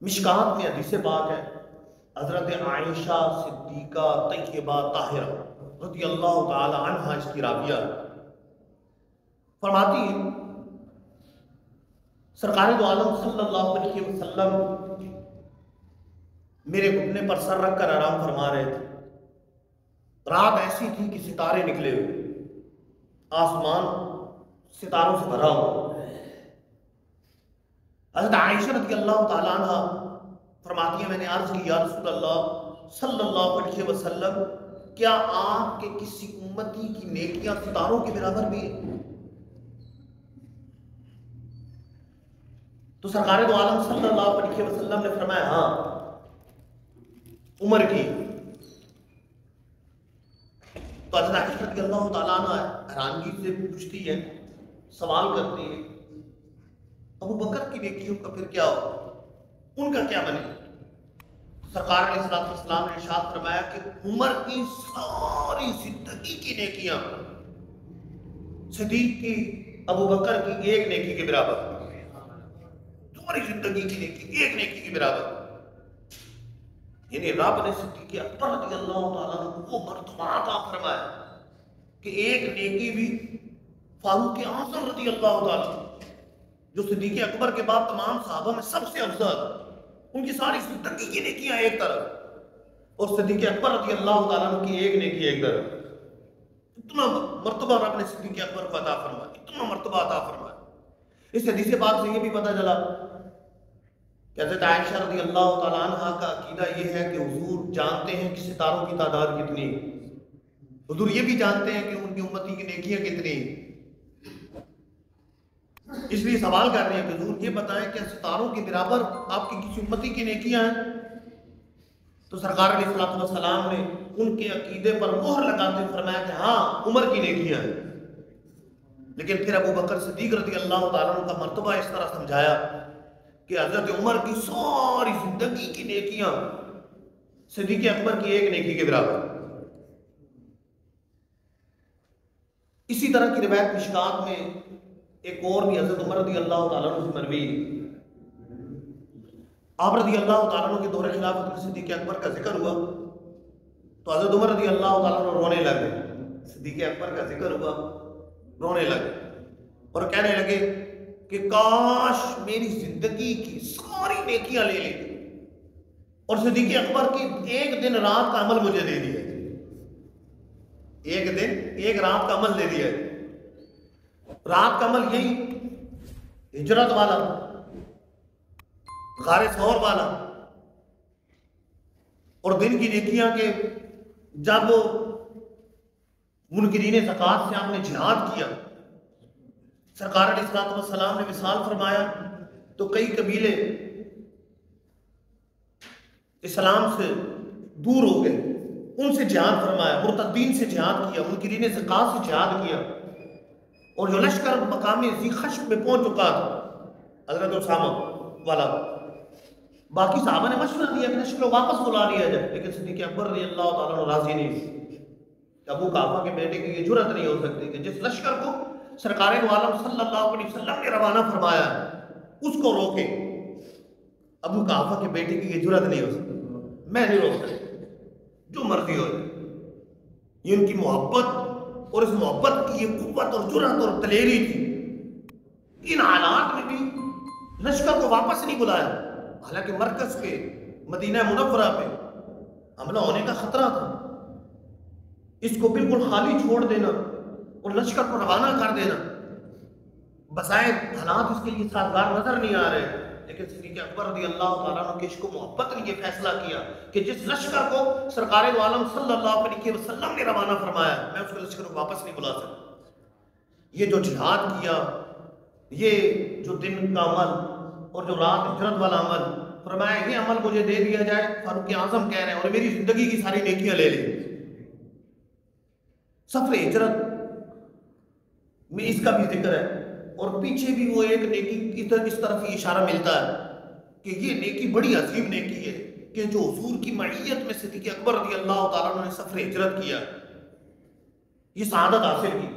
مشکات میں حدیث پاک ہے، حضرت عائشہ صدیقہ طیبہ طاہرہ رضی اللہ تعالی عنہا اس کی راویہ فرماتی ہیں سرکار دو عالم صلی اللہ علیہ وسلم میرے گھٹنے پر سر رکھ کر آرام فرما رہے تھے۔ رات ایسی تھی کہ ستارے نکلے ہوئے، آسمان ستاروں سے بھرا ہوا۔ حضرت عائشہ رضی اللہ تعالیٰ عنہ فرماتی ہیں میں نے عرض کی یا رسول اللہ صلی اللہ علیہ وسلم کیا آپ کے کسی امتی کی نیکیاں ستاروں کے برابر بھی ہیں؟ تو سرکار دو عالم صلی اللہ علیہ وسلم نے فرمایا ہاں عمر کی۔ تو حضرت عائشہ رضی اللہ تعالیٰ عنہ حیرانگی سے پوچھتی ہے، سوال کرتی ہے ابو بکر کی نیکیوں کا پھر کیا ہو، ان کا کیا بنے؟ سرکار علیہ السلام نے ارشاد فرمایا کہ عمر کی ساری زندگی کی نیکیاں صدیق کی ابو بکر کی ایک نیکی کے برابر، ساری زندگی کی نیکی ایک نیکی کے برابر۔ یعنی رب نے صدیق اکبر رضی اللہ تعالیٰ عنہ کو مرتبہ عطا فرمایا کہ ایک نیکی بھی فاروق اعظم رضی اللہ تعالیٰ جو صدیق اکبر کے بعد تمام صحابہ میں سب سے افضل، ان کی ساری زندگی کی نیکیاں ایک طرف اور صدیق اکبر رضی اللہ تعالیٰ عنہ کی ایک نیکی ایک طرف۔ اتنا مرتبہ رب نے صدیق اکبر کو عطا فرمایا، اتنا مرتبہ عطا فرمایا۔ اس حدیث پاک سے یہ بھی پتہ چلا کہ حضرت عائشہ رضی اللہ تعالیٰ عنہ کا عقیدہ یہ ہے کہ حضور جانتے ہیں کہ ستاروں کی تعداد کتنی، حضور یہ بھی جانتے ہیں کہ ان کی امتی کی نیکیاں کتنی، اس لیے سوال کر رہے ہیں کہ حضور یہ بتائیں کہ ستاروں کے برابر آپ کی کسی امتی کی نیکیاں ہیں؟ تو سرکار علیہ السلام نے ان کے عقیدے پر مہر لگاتے فرمایا کہ ہاں عمر کی نیکیاں ہیں۔ لیکن پھر ابو بکر صدیق رضی اللہ تعالیٰ عنہ کا مرتبہ اس طرح سمجھایا کہ حضرت عمر کی ساری زندگی کی نیکیاں صدیق اکبر کی ایک نیکی کے برابر۔ اسی طرح کی روایت مشکات میں ایک اور بھی حضرت عمر رضی اللہ تعالیٰ عنہ سے مروی، آپ رضی اللہ تعالیٰ عنہ کے دور خلافت میں صدیق اکبر کا ذکر ہوا تو حضرت عمر رضی اللہ تعالیٰ عنہ رونے لگے، صدیق اکبر کا ذکر ہوا رونے لگے اور کہنے لگے کہ کاش میری زندگی کی ساری نیکیاں لے لیں اور صدیق اکبر کی ایک دن رات کا عمل مجھے دے دیا، ایک دن ایک رات کا عمل دے دیا۔ رات کا عمل یہی ہجرت والا، غار ثور والا، اور دن کی نیکیاں کہ جب منکرین زکوٰۃ سے آپ نے جہاد کیا، سرکار علیہ السلام نے وصال فرمایا تو کئی قبیلے اسلام سے دور ہو گئے، ان سے جہاد فرمایا، مرتدین سے جہاد کیا، منکرین زکوٰۃ سے جہاد کیا، اور جو لشکر مقام ذی خشم میں پہنچ چکا تھا حضرت اسامہ والا، باقی صحابہ نے مشورہ دیا کہ لشکر کو واپس بلا لیا جائے، لیکن صدیق اکبر رضی اللہ تعالیٰ عنہ راضی نہیں۔ ابو قحافہ کے بیٹے کی یہ جرأت نہیں ہو سکتی کہ جس لشکر کو سرکار دو عالم صلی اللہ علیہ وسلم نے روانہ فرمایا اس کو روکے، ابو قحافہ کے بیٹے کی یہ جرأت نہیں ہو سکتی، میں نہیں روک سکتا، جو مرضی ہو جائے۔ یہ ان کی محبت اور اس محبت کی یہ قوت اور جرأت اور دلیری تھی، ان حالات میں بھی لشکر کو واپس نہیں بلایا، حالانکہ مرکز پہ مدینہ منورہ پہ حملہ ہونے کا خطرہ تھا، اس کو بالکل خالی چھوڑ دینا اور لشکر کو روانہ کر دینا بظاہر حالات اس کے لیے سازگار نظر نہیں آ رہے، لیکن صدیق اکبر رضی اللہ تعالیٰ عنہ کے عشق و محبت نے یہ فیصلہ کیا کہ جس لشکر کو سرکار دو عالم صلی اللہ علیہ وسلم نے روانہ فرمایا میں اس کے لشکر کو واپس نہیں بلا سکتا۔ یہ جو جہاد کیا، یہ جو دن کا عمل اور جو رات ہجرت والا عمل، فرمایا یہ عمل مجھے دے دیا جائے، فاروق اعظم کہہ رہے ہیں، اور میری زندگی کی ساری نیکیاں لے لیں۔ سفر ہجرت میں اس کا بھی ذکر ہے، اور پیچھے بھی وہ ایک نیکی اس طرف ہی اشارہ ملتا ہے کہ یہ نیکی بڑی عظیم نیکی ہے کہ جو حضور کی معیت میں صدیق اکبر رضی اللہ تعالیٰ عنہ نے سفر ہجرت کیا، یہ سعادت حاصل کی۔